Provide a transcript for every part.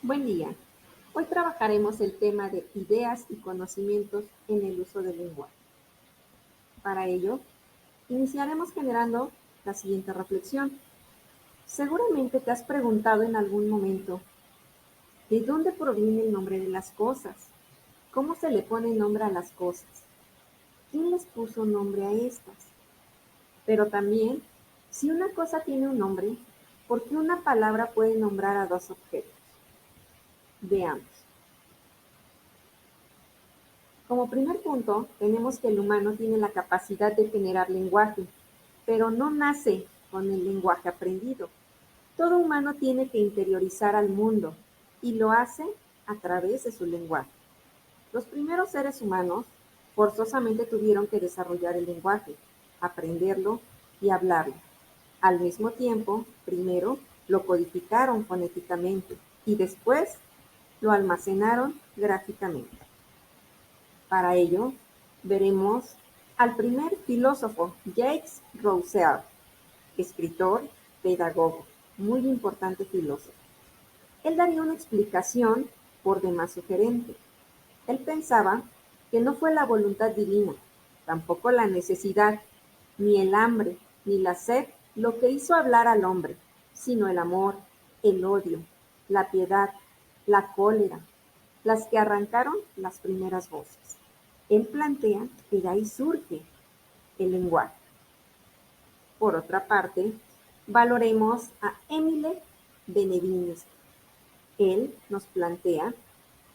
Buen día. Hoy trabajaremos el tema de ideas y conocimientos en el uso del lenguaje. Para ello, iniciaremos generando la siguiente reflexión. Seguramente te has preguntado en algún momento, ¿de dónde proviene el nombre de las cosas? ¿Cómo se le pone nombre a las cosas? ¿Quién les puso nombre a estas? Pero también, si una cosa tiene un nombre, ¿por qué una palabra puede nombrar a dos objetos? Veamos. Como primer punto, tenemos que el humano tiene la capacidad de generar lenguaje, pero no nace con el lenguaje aprendido. Todo humano tiene que interiorizar al mundo y lo hace a través de su lenguaje. Los primeros seres humanos forzosamente tuvieron que desarrollar el lenguaje, aprenderlo y hablarlo. Al mismo tiempo, primero lo codificaron fonéticamente y después lo almacenaron gráficamente. Para ello, veremos al primer filósofo, Jacques Rousseau, escritor, pedagogo, muy importante filósofo. Él daría una explicación por demás sugerente. Él pensaba que no fue la voluntad divina, tampoco la necesidad, ni el hambre, ni la sed lo que hizo hablar al hombre, sino el amor, el odio, la piedad, la cólera, las que arrancaron las primeras voces. Él plantea que de ahí surge el lenguaje. Por otra parte, valoremos a Émile Benveniste. Él nos plantea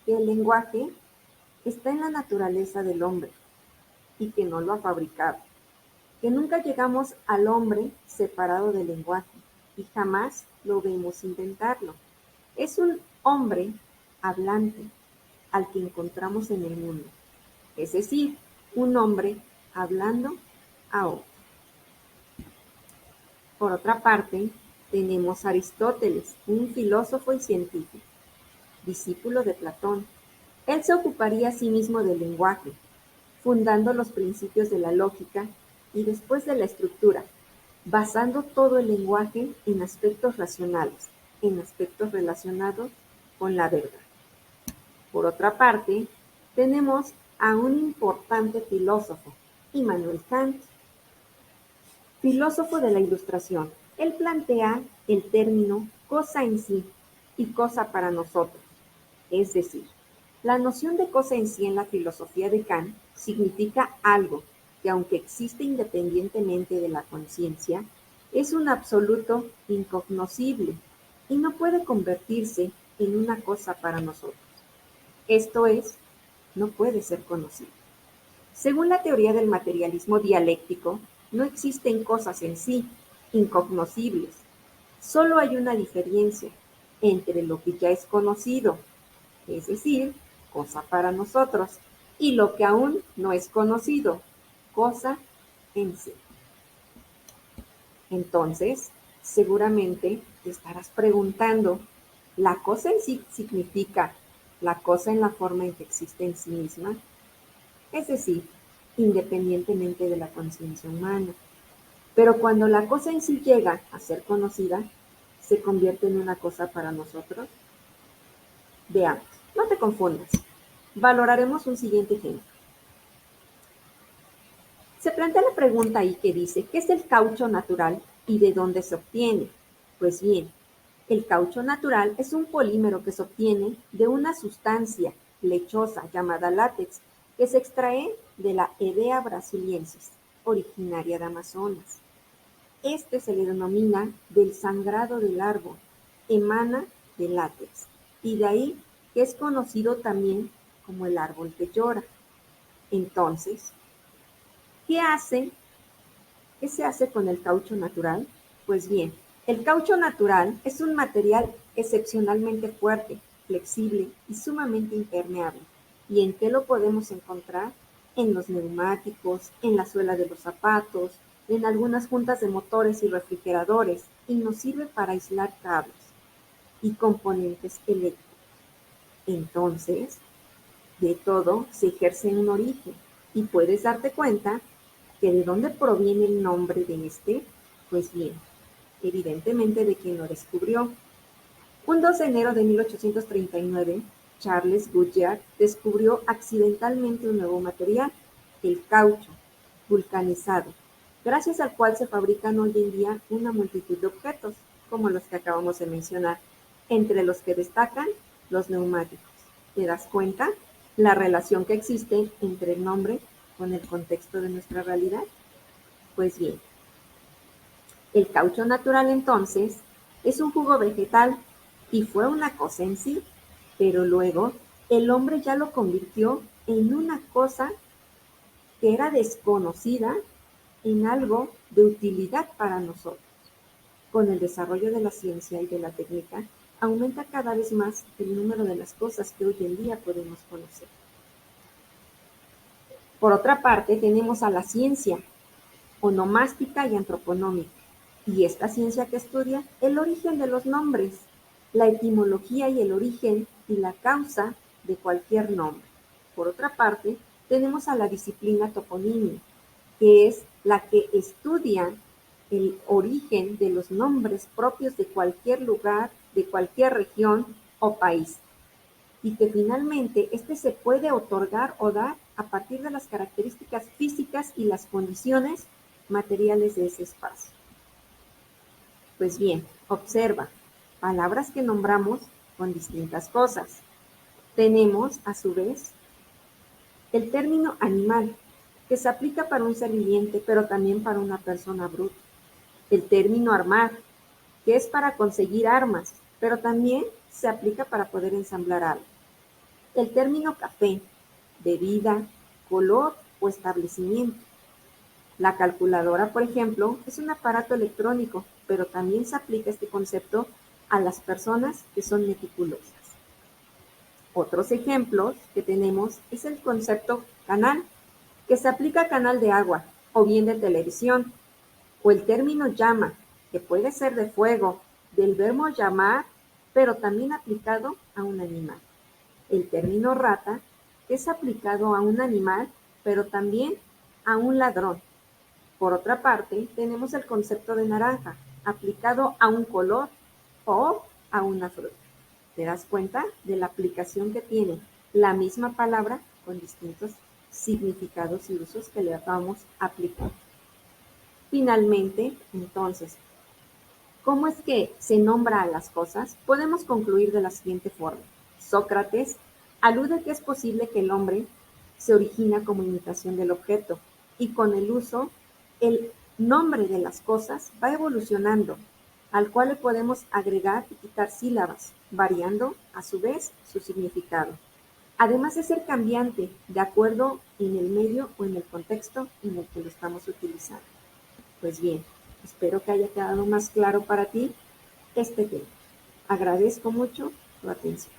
que el lenguaje está en la naturaleza del hombre y que no lo ha fabricado, que nunca llegamos al hombre separado del lenguaje y jamás lo vemos inventarlo. Es un hombre hablante al que encontramos en el mundo, es decir, un hombre hablando a otro. Por otra parte, tenemos a Aristóteles, un filósofo y científico, discípulo de Platón. Él se ocuparía a sí mismo del lenguaje, fundando los principios de la lógica y después de la estructura, basando todo el lenguaje en aspectos racionales, en aspectos relacionados con la verdad. Por otra parte, tenemos a un importante filósofo, Immanuel Kant, filósofo de la Ilustración. Él plantea el término cosa en sí y cosa para nosotros, es decir, la noción de cosa en sí en la filosofía de Kant significa algo que, aunque existe independientemente de la conciencia, es un absoluto incognoscible y no puede convertirse en una cosa para nosotros. Esto es, no puede ser conocido. Según la teoría del materialismo dialéctico, no existen cosas en sí, incognoscibles. Solo hay una diferencia entre lo que ya es conocido, es decir, cosa para nosotros, y lo que aún no es conocido, cosa en sí. Entonces, seguramente te estarás preguntando, ¿la cosa en sí significa la cosa en la forma en que existe en sí misma? Es decir, independientemente de la conciencia humana. Pero cuando la cosa en sí llega a ser conocida, ¿se convierte en una cosa para nosotros? Veamos, no te confundas. Valoraremos un siguiente ejemplo. Se plantea la pregunta ahí que dice, ¿qué es el caucho natural y de dónde se obtiene? Pues bien, el caucho natural es un polímero que se obtiene de una sustancia lechosa llamada látex que se extrae de la Hevea brasiliensis, originaria de Amazonas. Este se le denomina del sangrado del árbol, emana del látex, y de ahí que es conocido también como el árbol que llora. Entonces, ¿qué hace? ¿Qué se hace con el caucho natural? Pues bien, el caucho natural es un material excepcionalmente fuerte, flexible y sumamente impermeable. ¿Y en qué lo podemos encontrar? En los neumáticos, en la suela de los zapatos, en algunas juntas de motores y refrigeradores, y nos sirve para aislar cables y componentes eléctricos. Entonces, de todo se ejerce un origen y puedes darte cuenta que de dónde proviene el nombre de este, pues bien, evidentemente de quien lo descubrió. Un 2 de enero de 1839, Charles Goodyear descubrió accidentalmente un nuevo material, el caucho, vulcanizado, gracias al cual se fabrican hoy en día una multitud de objetos, como los que acabamos de mencionar, entre los que destacan los neumáticos. ¿Te das cuenta la relación que existe entre el nombre con el contexto de nuestra realidad? Pues bien, el caucho natural entonces es un jugo vegetal y fue una cosa en sí, pero luego el hombre ya lo convirtió en una cosa que era desconocida en algo de utilidad para nosotros. Con el desarrollo de la ciencia y de la técnica, aumenta cada vez más el número de las cosas que hoy en día podemos conocer. Por otra parte, tenemos a la ciencia onomástica y antropológica, y esta ciencia que estudia el origen de los nombres, la etimología y el origen y la causa de cualquier nombre. Por otra parte, tenemos a la disciplina toponimia, que es la que estudia el origen de los nombres propios de cualquier lugar, de cualquier región o país, y que finalmente este se puede otorgar o dar a partir de las características físicas y las condiciones materiales de ese espacio. Pues bien, observa, palabras que nombramos con distintas cosas. Tenemos, a su vez, el término animal, que se aplica para un ser viviente, pero también para una persona bruta. El término armar, que es para conseguir armas, pero también se aplica para poder ensamblar algo. El término café, bebida, color o establecimiento. La calculadora, por ejemplo, es un aparato electrónico, pero también se aplica este concepto a las personas que son meticulosas. Otros ejemplos que tenemos es el concepto canal, que se aplica a canal de agua o bien de televisión, o el término llama, que puede ser de fuego, del verbo llamar, pero también aplicado a un animal. El término rata es aplicado a un animal, pero también a un ladrón. Por otra parte, tenemos el concepto de naranja, aplicado a un color o a una fruta. ¿Te das cuenta de la aplicación que tiene la misma palabra con distintos significados y usos que le vamos a aplicar? Finalmente, entonces, ¿cómo es que se nombra a las cosas? Podemos concluir de la siguiente forma. Sócrates alude que es posible que el hombre se origina como imitación del objeto y con el uso, el nombre de las cosas va evolucionando, al cual le podemos agregar y quitar sílabas, variando a su vez su significado. Además de ser cambiante de acuerdo en el medio o en el contexto en el que lo estamos utilizando. Pues bien, espero que haya quedado más claro para ti este tema. Agradezco mucho tu atención.